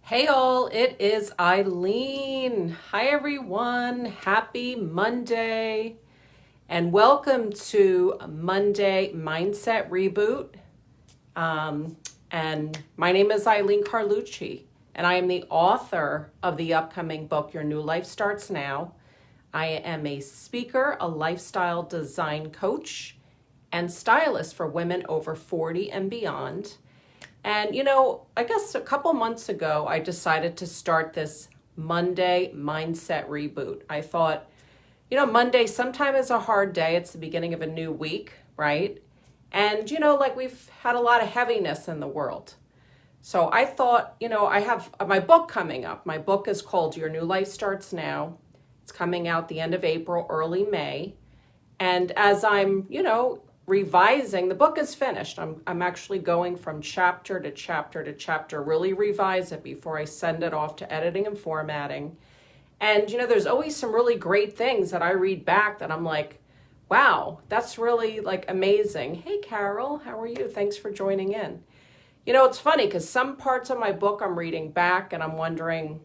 Hey all, it is Eileen. Hi everyone, happy Monday, and welcome to Monday Mindset Reboot. And my name is Eileen Carlucci, and I am the author of the upcoming book, Your New Life Starts Now. I am a speaker, a lifestyle design coach, and stylist for women over 40 and beyond. And I guess a couple months ago, I decided to start this Monday mindset reboot. I thought, Monday sometime is a hard day. It's the beginning of a new week, right? And, like we've had a lot of heaviness in the world. So I thought, I have my book coming up. My book is called Your New Life Starts Now. It's coming out the end of April, early May. And as I'm, revising, the book is finished. I'm actually going from chapter to chapter to chapter, really revise it before I send it off to editing and formatting. And there's always some really great things that I read back that I'm like, wow, that's really like amazing. Hey Carol, how are you? Thanks for joining in. It's funny because some parts of my book I'm reading back and I'm wondering,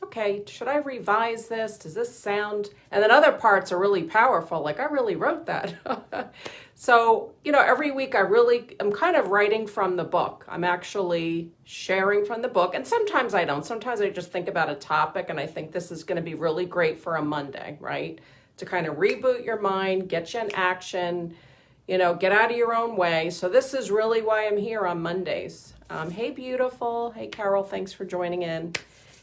okay, should I revise this? Does this sound? And then other parts are really powerful. Like I really wrote that. So, every week I'm kind of writing from the book. I'm actually sharing from the book. And sometimes I don't. Sometimes I just think about a topic and I think this is going to be really great for a Monday, right? To kind of reboot your mind, get you in action, get out of your own way. So this is really why I'm here on Mondays. Hey, beautiful. Hey, Carol, thanks for joining in.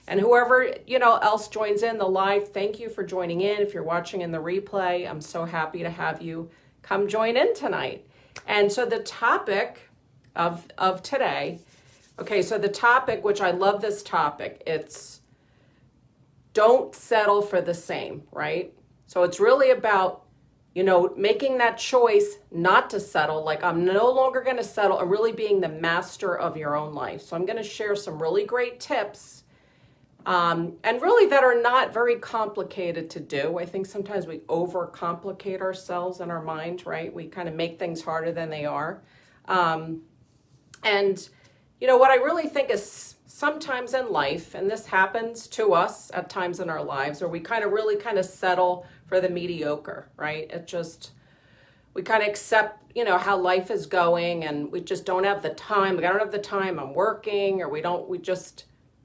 And whoever, else joins in the live, thank you for joining in. If you're watching in the replay, I'm so happy to have you come join in tonight. And so the topic of today, okay, so the topic, which I love this topic, it's don't settle for the same, right? So it's really about, making that choice not to settle, like I'm no longer going to settle, and really being the master of your own life. So I'm going to share some really great tips and really that are not very complicated to do. I think sometimes we overcomplicate ourselves in our mind, right? We kind of make things harder than they are. And what I really think is sometimes in life, and this happens to us at times in our lives, where we really settle for the mediocre, right? We kind of accept, how life is going, and we just don't have the time. I don't have the time, I'm working, or we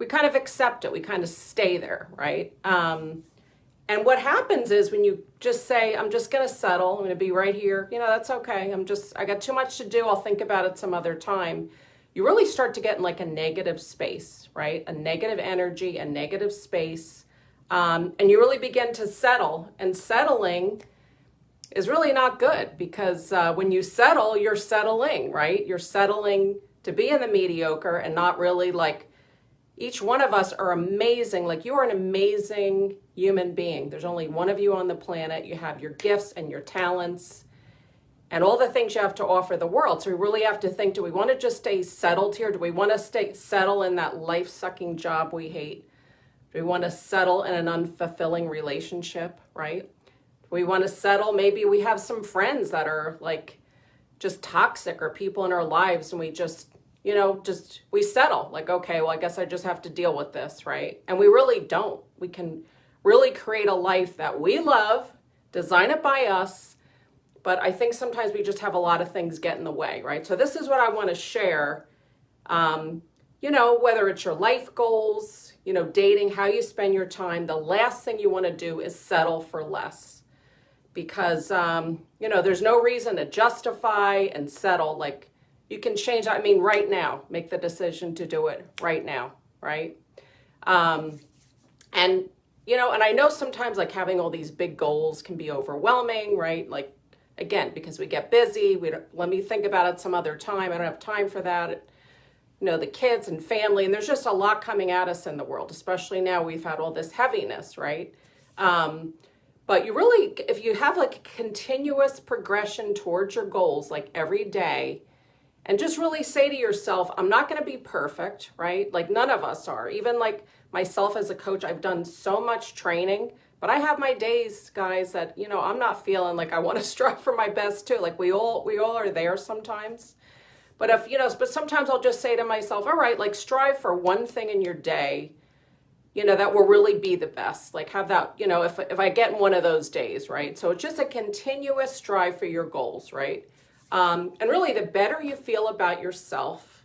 kind of accept it. We kind of stay there, right? And what happens is when you just say, I'm just going to settle, I'm going to be right here, that's okay. I got too much to do. I'll think about it some other time. You really start to get in like a negative space, right? A negative energy, a negative space. And you really begin to settle. And settling is really not good because when you settle, you're settling, right? You're settling to be in the mediocre and not really like, each one of us are amazing. Like you are an amazing human being. There's only one of you on the planet. You have your gifts and your talents and all the things you have to offer the world. So we really have to think, do we want to just stay settled here? Do we want to settle in that life-sucking job we hate? Do we want to settle in an unfulfilling relationship, right? Do we want to settle? Maybe we have some friends that are like just toxic, or people in our lives and we we settle like, okay, well, I guess I just have to deal with this, right? And we really don't. We can really create a life that we love, design it by us. But I think sometimes we just have a lot of things get in the way, right? So this is what I want to share, whether it's your life goals, dating, how you spend your time. The last thing you want to do is settle for less because, there's no reason to justify and settle. Like, you can change. Right now, make the decision to do it right now, right? And I know sometimes like having all these big goals can be overwhelming, right? Like, again, because we get busy, let me think about it some other time. I don't have time for that. The kids and family, and there's just a lot coming at us in the world, especially now we've had all this heaviness, right? But you really, if you have like a continuous progression towards your goals, like every day, and just really say to yourself, I'm not going to be perfect, right? Like none of us are. Even like myself as a coach, I've done so much training, but I have my days, guys, that, I'm not feeling like I want to strive for my best too. Like we all are there sometimes. But but sometimes I'll just say to myself, all right, like strive for one thing in your day, that will really be the best. Like have that, if I get in one of those days, right? So it's just a continuous strive for your goals, right? And really the better you feel about yourself,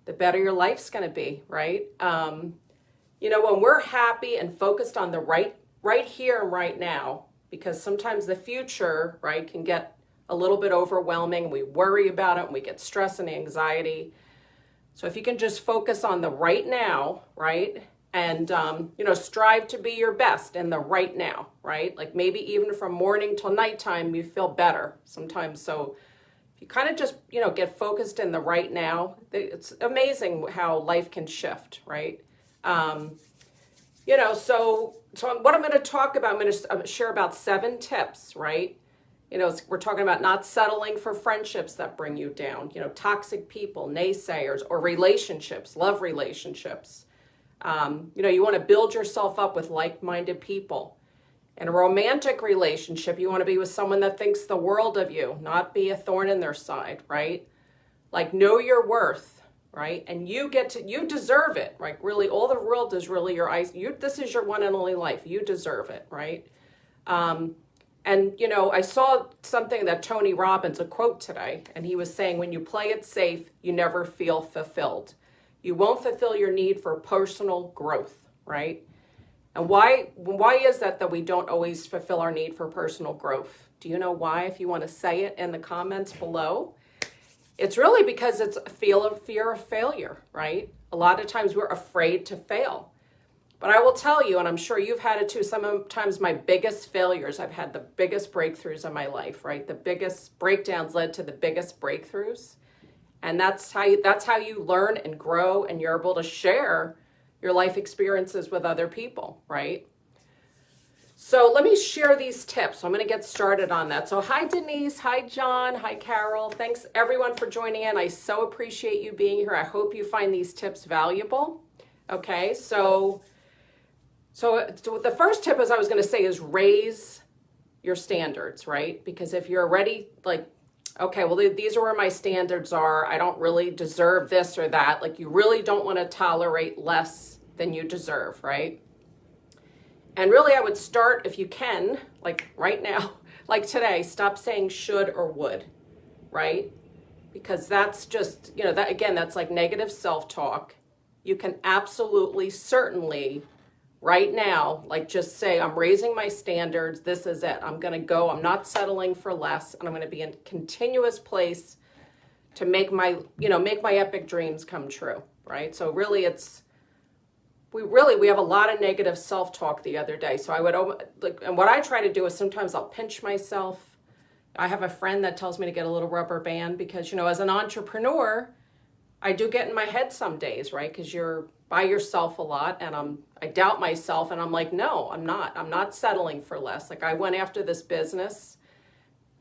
the better your life's going to be, right? When we're happy and focused on the right here and right now, because sometimes the future, right, can get a little bit overwhelming. We worry about it and we get stress and anxiety. So if you can just focus on the right now, right? And, strive to be your best in the right now, right? Like maybe even from morning till nighttime, you feel better sometimes. So if you kind of just, get focused in the right now, it's amazing how life can shift, right? So what I'm going to talk about, I'm going to share about 7 tips, right? We're talking about not settling for friendships that bring you down, toxic people, naysayers, or relationships, love relationships. You want to build yourself up with like-minded people. In a romantic relationship, you want to be with someone that thinks the world of you, not be a thorn in their side, right? Like know your worth, right? And you deserve it, right? Really, all the world is really your eyes. This is your one and only life. You deserve it, right? I saw something that Tony Robbins, a quote today, and he was saying, when you play it safe, you never feel fulfilled. You won't fulfill your need for personal growth, right? And why is that we don't always fulfill our need for personal growth? Do you know why? If you want to say it in the comments below. It's really because it's a fear of failure, right? A lot of times we're afraid to fail. But I will tell you, and I'm sure you've had it too, sometimes my biggest failures, I've had the biggest breakthroughs in my life, right? The biggest breakdowns led to the biggest breakthroughs. And that's how you learn and grow, and you're able to share your life experiences with other people, right? So let me share these tips. I'm going to get started on that. So hi, Denise. Hi, John. Hi, Carol. Thanks, everyone, for joining in. I so appreciate you being here. I hope you find these tips valuable. Okay, so the first tip, as I was going to say, is raise your standards, right? Because if you're already like, okay, well, these are where my standards are. I don't really deserve this or that. Like you really don't want to tolerate less than you deserve, right? And really, I would start, if you can, like right now, like today, stop saying should or would, right? Because that's just, that's like negative self-talk. You can absolutely, certainly, right now, like just say, I'm raising my standards. This is it. I'm going to go. I'm not settling for less. And I'm going to be in a continuous place to make my epic dreams come true, right? So really, we have a lot of negative self-talk the other day. So and what I try to do is sometimes I'll pinch myself. I have a friend that tells me to get a little rubber band because, as an entrepreneur, I do get in my head some days, right? Because you're by yourself a lot and I doubt myself and I'm like, no, I'm not settling for less. Like I went after this business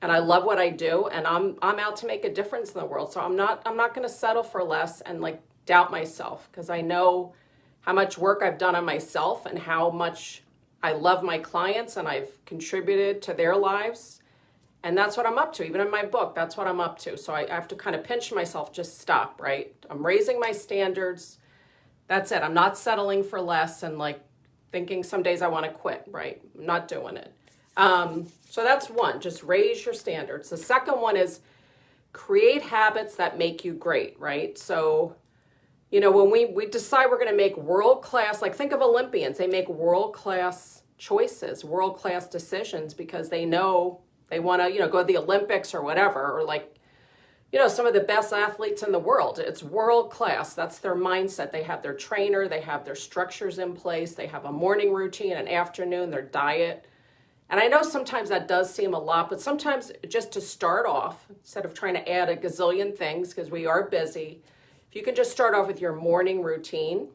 and I love what I do and I'm out to make a difference in the world. So I'm not going to settle for less and like doubt myself because I know how much work I've done on myself and how much I love my clients and I've contributed to their lives. And that's what I'm up to. Even in my book, that's what I'm up to. So I have to kind of pinch myself, just stop, right? I'm raising my standards. That's it. I'm not settling for less and like thinking some days I want to quit, right? I'm not doing it. So that's one, just raise your standards. The second one is create habits that make you great, right? So when we decide we're going to make world-class, like think of Olympians, they make world-class choices, world-class decisions because they know they want to, go to the Olympics or whatever, or like, some of the best athletes in the world. It's world-class. That's their mindset. They have their trainer, they have their structures in place, they have a morning routine, an afternoon, their diet. And I know sometimes that does seem a lot, but sometimes just to start off, instead of trying to add a gazillion things because we are busy, if you can just start off with your morning routine.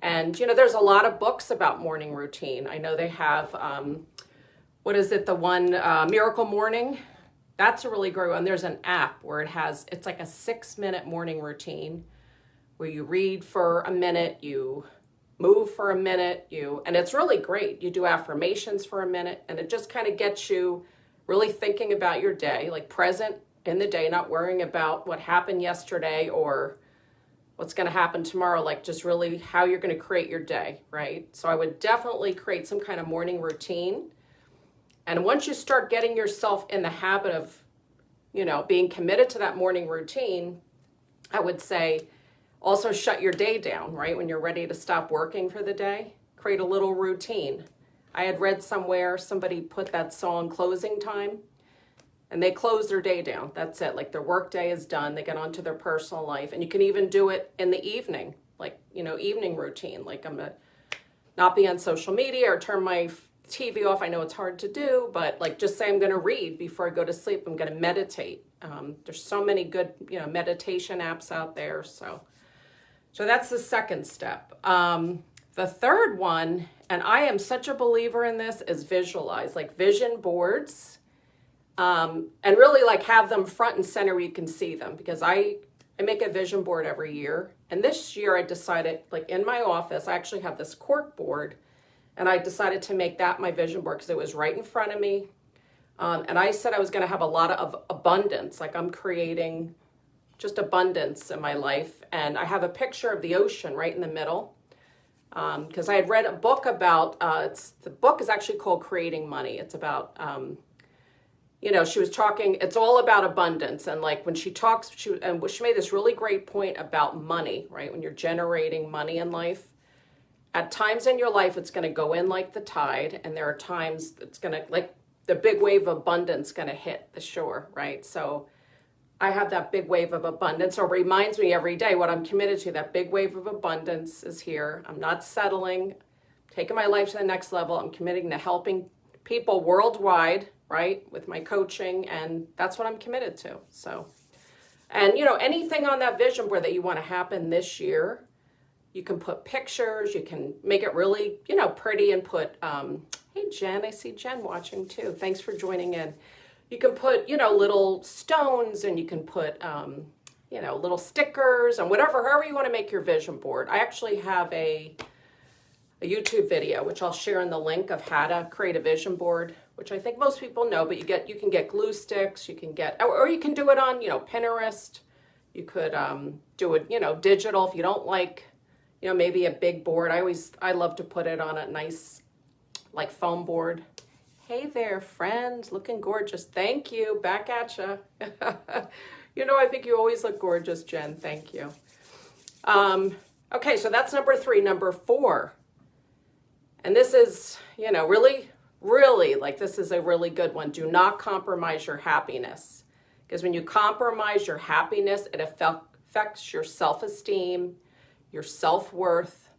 And, there's a lot of books about morning routine. I know they have, the one, Miracle Morning? That's a really great one. There's an app where it's like a 6-minute morning routine where you read for a minute, you move for a minute, and it's really great. You do affirmations for a minute, and it just kind of gets you really thinking about your day, like present in the day, not worrying about what happened yesterday or what's going to happen tomorrow, like just really how you're going to create your day, right? So I would definitely create some kind of morning routine. And once you start getting yourself in the habit of, being committed to that morning routine, I would say also shut your day down, right? When you're ready to stop working for the day, create a little routine. I had read somewhere somebody put that song Closing Time, and they close their day down. That's it. Like their work day is done. They get on to their personal life. And you can even do it in the evening, like, evening routine. Like I'm going to not be on social media or turn my TV off. I know it's hard to do, but like just say I'm going to read before I go to sleep. I'm going to meditate. There's so many good, meditation apps out there. So that's the second step. The third one, and I am such a believer in this, is visualize, like vision boards. And really like have them front and center where you can see them, because I make a vision board every year. And this year I decided, like in my office, I actually have this cork board, and I decided to make that my vision board because it was right in front of me. And I said I was going to have a lot of abundance, like I'm creating just abundance in my life. And I have a picture of the ocean right in the middle. Because I had read a book about, the book is actually called Creating Money. It's about, she was talking, it's all about abundance. And like when she talks, she made this really great point about money, right? When you're generating money in life, at times in your life, it's going to go in like the tide. And there are times it's going to, like the big wave of abundance going to hit the shore, right? So I have that big wave of abundance. So it reminds me every day what I'm committed to. That big wave of abundance is here. I'm not settling, taking my life to the next level. I'm committing to helping people worldwide, right, with my coaching, and that's what I'm committed to. So, and anything on that vision board that you want to happen this year, you can put pictures, you can make it really, pretty, and put, hey Jen, I see Jen watching too. Thanks for joining in. You can put, little stones, and you can put, little stickers and however you want to make your vision board. I actually have a YouTube video, which I'll share in the link, of how to create a vision board, which I think most people know, but you can get glue sticks, you can get, or you can do it on, Pinterest. You could do it, digital if you don't like, maybe a big board. I love to put it on a nice, like foam board. Hey there, friend, looking gorgeous. Thank you, back at you. I think you always look gorgeous, Jen. Thank you. Okay, so that's number 3. Number 4. And this is, really, really, like this is a really good one. Do not compromise your happiness. Because when you compromise your happiness, it affects your self-esteem, your self-worth,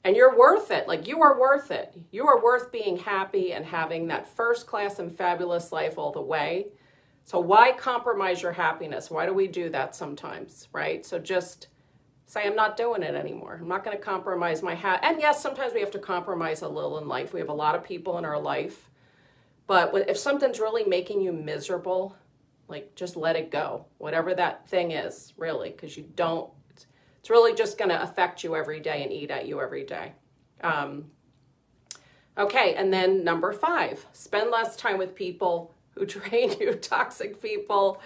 and you're worth it. Like you are worth it. You are worth being happy and having that first class and fabulous life all the way. So why compromise your happiness? Why do we do that sometimes, right? So just say, I'm not doing it anymore. I'm not going to compromise my And yes, sometimes we have to compromise a little in life. We have a lot of people in our life. But if something's really making you miserable, like just let it go. Whatever that thing is, really, because it's really just going to affect you every day and eat at you every day. Okay, and then number 5, spend less time with people who drain you, toxic people,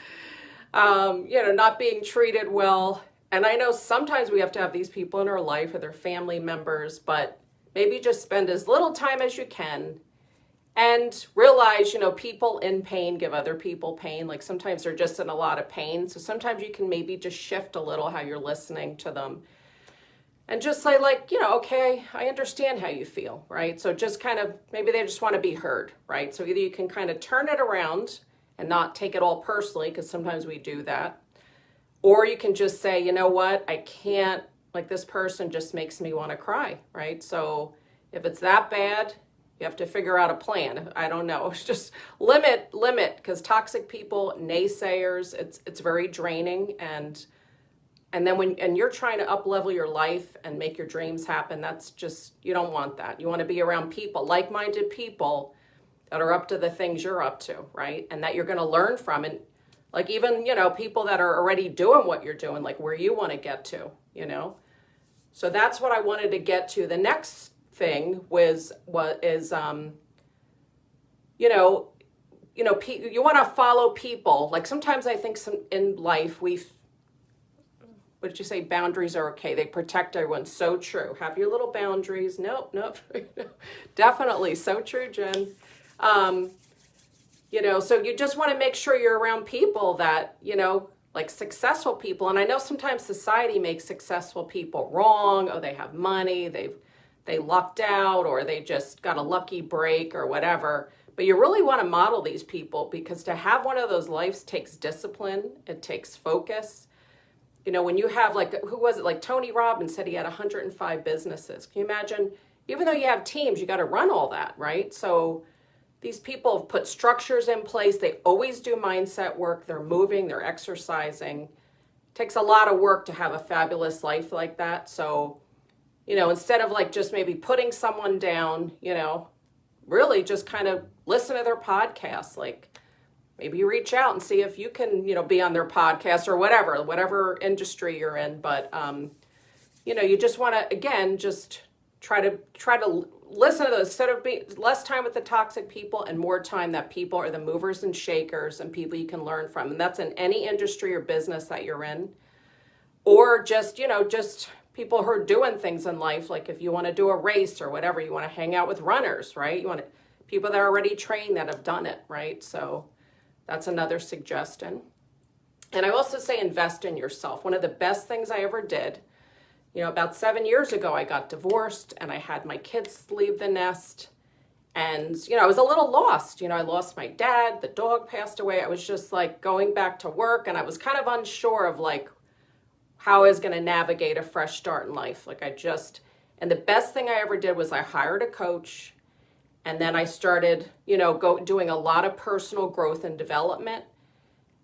not being treated well. And I know sometimes we have to have these people in our life or their family members, but maybe just spend as little time as you can and realize, people in pain give other people pain. Like sometimes they're just in a lot of pain. So sometimes you can maybe just shift a little how you're listening to them and just say okay, I understand how you feel, right? So just kind of, maybe they just want to be heard, right? So either you can kind of turn it around and not take it all personally, because sometimes we do that. Or you can just say, you know what, I can't, like this person just makes me want to cry, right? So if it's that bad, you have to figure out a plan. I don't know. It's just limit, because toxic people, naysayers, it's very draining. And then when you're trying to up-level your life and make your dreams happen, that's just, you don't want that. You want to be around people, like-minded people that are up to the things you're up to, right? And that you're going to learn from. And like even, people that are already doing what you're doing, like where you want to get to, So that's what I wanted to get to. The next thing you want to follow people. Like sometimes I think in life what did you say? Boundaries are okay. They protect everyone. So true. Have your little boundaries. Nope. Definitely. So true, Jen. So you just want to make sure you're around people that, like successful people. And I know sometimes society makes successful people wrong. Oh, they have money. They lucked out, or they just got a lucky break or whatever. But you really want to model these people, because to have one of those lives takes discipline. It takes focus. When you have who was it? Like Tony Robbins said he had 105 businesses. Can you imagine? Even though you have teams, you got to run all that, right? So these people have put structures in place. They always do mindset work. They're moving, they're exercising. It takes a lot of work to have a fabulous life like that. So, instead of just maybe putting someone down, really just kind of listen to their podcast. Maybe you reach out and see if you can, be on their podcast or whatever industry you're in. But, you just want to, again, just try to listen to those, instead of being less time with the toxic people and more time that people are the movers and shakers and people you can learn from. And that's in any industry or business that you're in, or just people who are doing things in life. Like if you want to do a race or whatever, you want to hang out with runners, right? You want people that are already trained, that have done it, right? So that's another suggestion. And I also say invest in yourself. One of the best things I ever did, about 7 years ago, I got divorced and I had my kids leave the nest. And, I was a little lost. I lost my dad, the dog passed away. I was just going back to work, and I was kind of unsure of how I was going to navigate a fresh start in life. And the best thing I ever did was I hired a coach, and then I started, doing a lot of personal growth and development.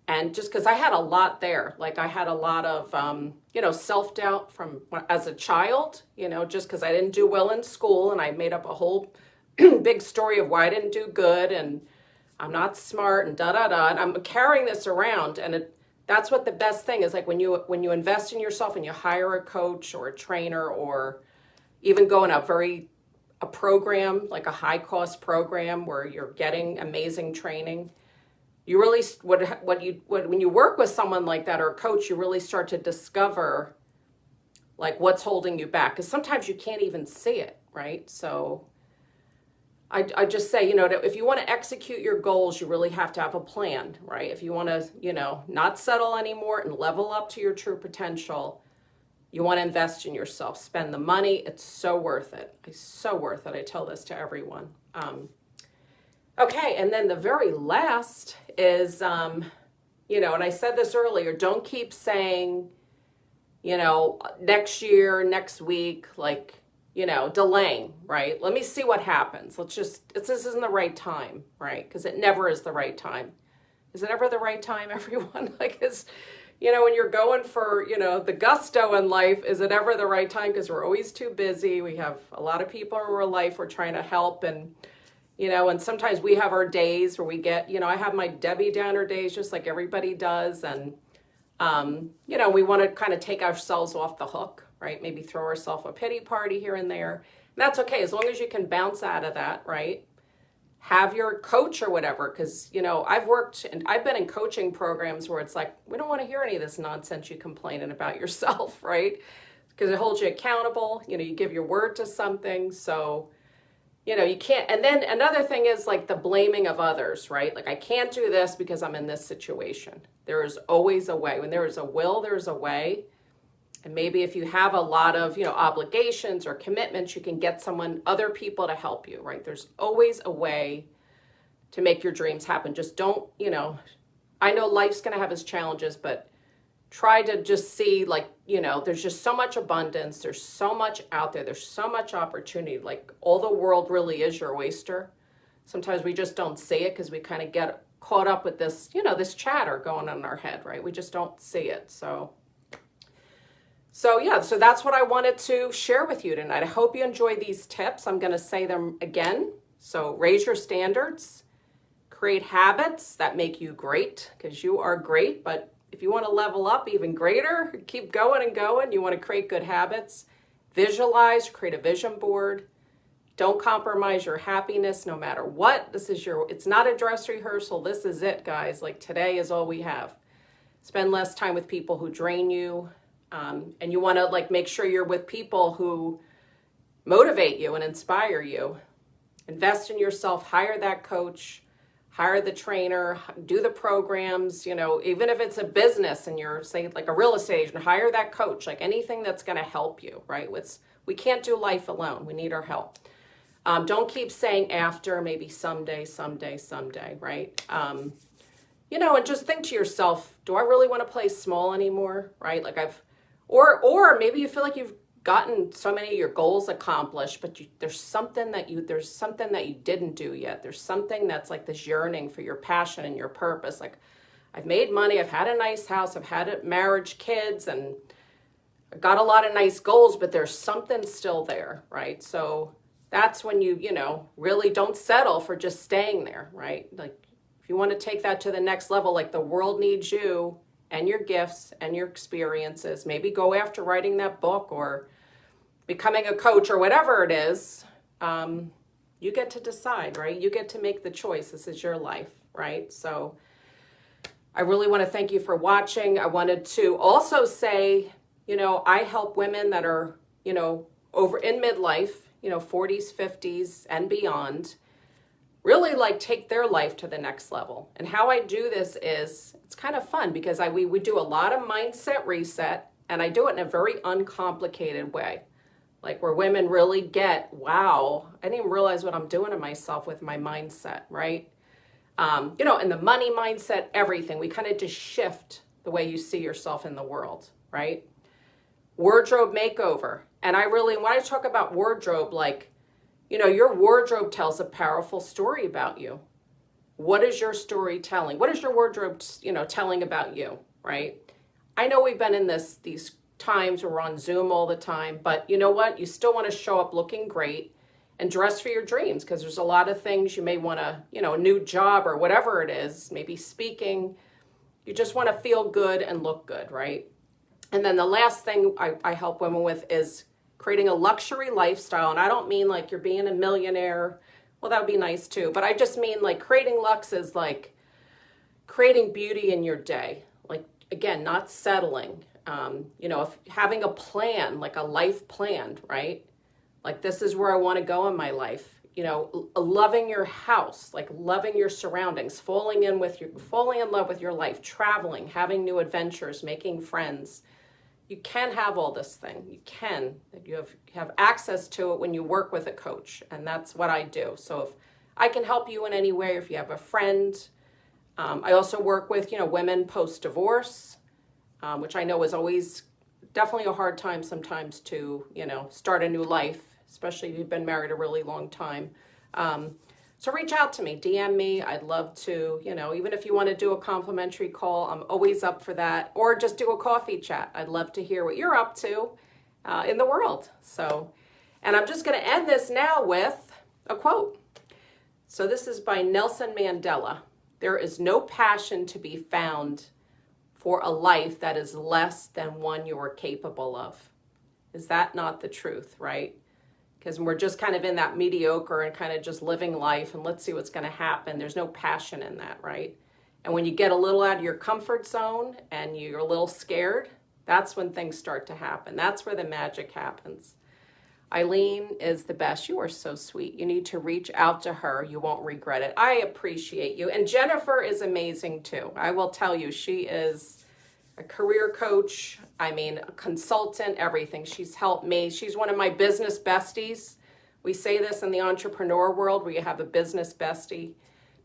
And just because I had a lot there, I had a lot of, self-doubt from as a child, just because I didn't do well in school, and I made up a whole big story of why I didn't do good, and I'm not smart, and da-da-da. And I'm carrying this around, and that's what the best thing is. When you invest in yourself and you hire a coach or a trainer, or even go in a program, like a high-cost program where you're getting amazing training, you really, when you work with someone like that or a coach, you really start to discover what's holding you back. Because sometimes you can't even see it, right? So I just say, if you want to execute your goals, you really have to have a plan, right? If you want to, not settle anymore and level up to your true potential, you want to invest in yourself, spend the money. It's so worth it. It's so worth it. I tell this to everyone. Okay, and then the very last is, and I said this earlier, don't keep saying, next year, next week, delaying, right? Let me see what happens. This isn't the right time, right? Because it never is the right time. Is it ever the right time, everyone? When you're going for, the gusto in life, is it ever the right time? Because we're always too busy. We have a lot of people in our life we're trying to help, and and sometimes we have our days where we get, I have my Debbie Downer days just like everybody does. And, we want to kind of take ourselves off the hook, right? Maybe throw ourselves a pity party here and there. And that's okay, as long as you can bounce out of that, right? Have your coach or whatever, because, I've been in coaching programs where it's we don't want to hear any of this nonsense you complaining about yourself, right? Because it holds you accountable. You give your word to something. So, you can't, and then another thing is the blaming of others, right? I can't do this because I'm in this situation. There is always a way. When there is a will, there's a way. And maybe if you have a lot of, obligations or commitments, you can get other people to help you, right? There's always a way to make your dreams happen. Just don't, I know life's going to have its challenges, but try to just see there's just so much abundance. There's so much out there. There's so much opportunity. All the world really is your oyster. Sometimes we just don't see it because we kind of get caught up with this, this chatter going on in our head, right? We just don't see it. So that's what I wanted to share with you tonight. I hope you enjoy these tips. I'm going to say them again. So raise your standards, create habits that make you great, because you are great, but if you want to level up even greater, keep going and going, you want to create good habits, visualize, create a vision board, Don't compromise your happiness no matter what. It's not a dress rehearsal. This is it, guys. Like, today is all we have. Spend less time with people who drain you. And you want to like make sure you're with people who motivate you and inspire you. Invest in yourself, hire that coach, hire the trainer, do the programs, you know, even if it's a business and you're, say, like a real estate agent, hire that coach, like anything that's going to help you, right? We can't do life alone. We need our help. Don't keep saying after, maybe someday, right? You know, and just think to yourself, do I really want to play small anymore, right? Like or maybe you feel like you've gotten so many of your goals accomplished, but there's something that you didn't do yet. There's something that's like this yearning for your passion and your purpose. Like, I've made money, I've had a nice house, I've had a marriage, kids, and I've got a lot of nice goals, but there's something still there, right? So that's when you know, really don't settle for just staying there, right? Like, if you want to take that to the next level, like the world needs you and your gifts and your experiences. Maybe go after writing that book or becoming a coach or whatever it is. You get to decide, right? You get to make the choice. This is your life, right? So I really want to thank you for watching. I wanted to also say, you know, I help women that are, you know, over in midlife, you know, 40s, 50s, and beyond, really like take their life to the next level. And how I do this is, it's kind of fun because we do a lot of mindset reset, and I do it in a very uncomplicated way. Like, where women really get, wow, I didn't even realize what I'm doing to myself with my mindset, right? You know, and the money mindset, everything. We kind of just shift the way you see yourself in the world, right? Wardrobe makeover. And when I talk about wardrobe, like, you know, your wardrobe tells a powerful story about you. What is your story telling? What is your wardrobe, you know, telling about you, right? I know we've been in these times where we're on Zoom all the time, but you know what? You still want to show up looking great and dress for your dreams, because there's a lot of things you may want to, you know, a new job or whatever it is, maybe speaking. You just want to feel good and look good, right? And then the last thing I help women with is creating a luxury lifestyle. And I don't mean like you're being a millionaire. Well, that would be nice too. But I just mean like creating lux is like creating beauty in your day. Like, again, not settling. You know, having a plan, like a life plan, right? Like, this is where I want to go in my life. You know, loving your house, like loving your surroundings, falling in love with your life, traveling, having new adventures, making friends. You can have all this thing. You have access to it when you work with a coach, and that's what I do. So if I can help you in any way, if you have a friend, I also work with, you know, women post-divorce, which I know is always definitely a hard time sometimes to, you know, start a new life, especially if you've been married a really long time. So reach out to me, DM me. I'd love to, you know, even if you want to do a complimentary call, I'm always up for that. Or just do a coffee chat. I'd love to hear what you're up to in the world. So, and I'm just going to end this now with a quote. So this is by Nelson Mandela. There is no passion to be found for a life that is less than one you are capable of. Is that not the truth, right? Because we're just kind of in that mediocre and kind of just living life and let's see what's going to happen. There's no passion in that, right? And when you get a little out of your comfort zone and you're a little scared, that's when things start to happen. That's where the magic happens. Eileen is the best. You are so sweet. You need to reach out to her. You won't regret it. I appreciate you. And Jennifer is amazing too. I will tell you, she is a career coach, I mean, a consultant, everything. She's helped me. She's one of my business besties. We say this in the entrepreneur world, where you have a business bestie,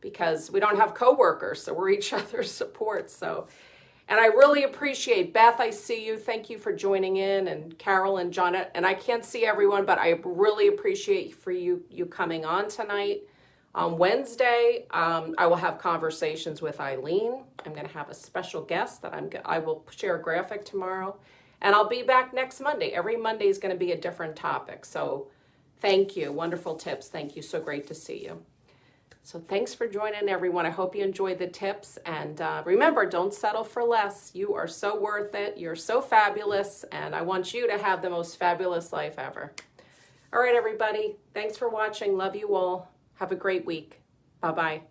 because we don't have coworkers, so we're each other's support. So, and I really appreciate Beth. I see you. Thank you for joining in, and Carol and John. And I can't see everyone, but I really appreciate for you coming on tonight. On Wednesday, I will have conversations with Eileen. I'm going to have a special guest that I will share a graphic tomorrow. And I'll be back next Monday. Every Monday is going to be a different topic. So thank you. Wonderful tips. Thank you. So great to see you. So thanks for joining, everyone. I hope you enjoyed the tips. And remember, don't settle for less. You are so worth it. You're so fabulous. And I want you to have the most fabulous life ever. All right, everybody. Thanks for watching. Love you all. Have a great week. Bye-bye.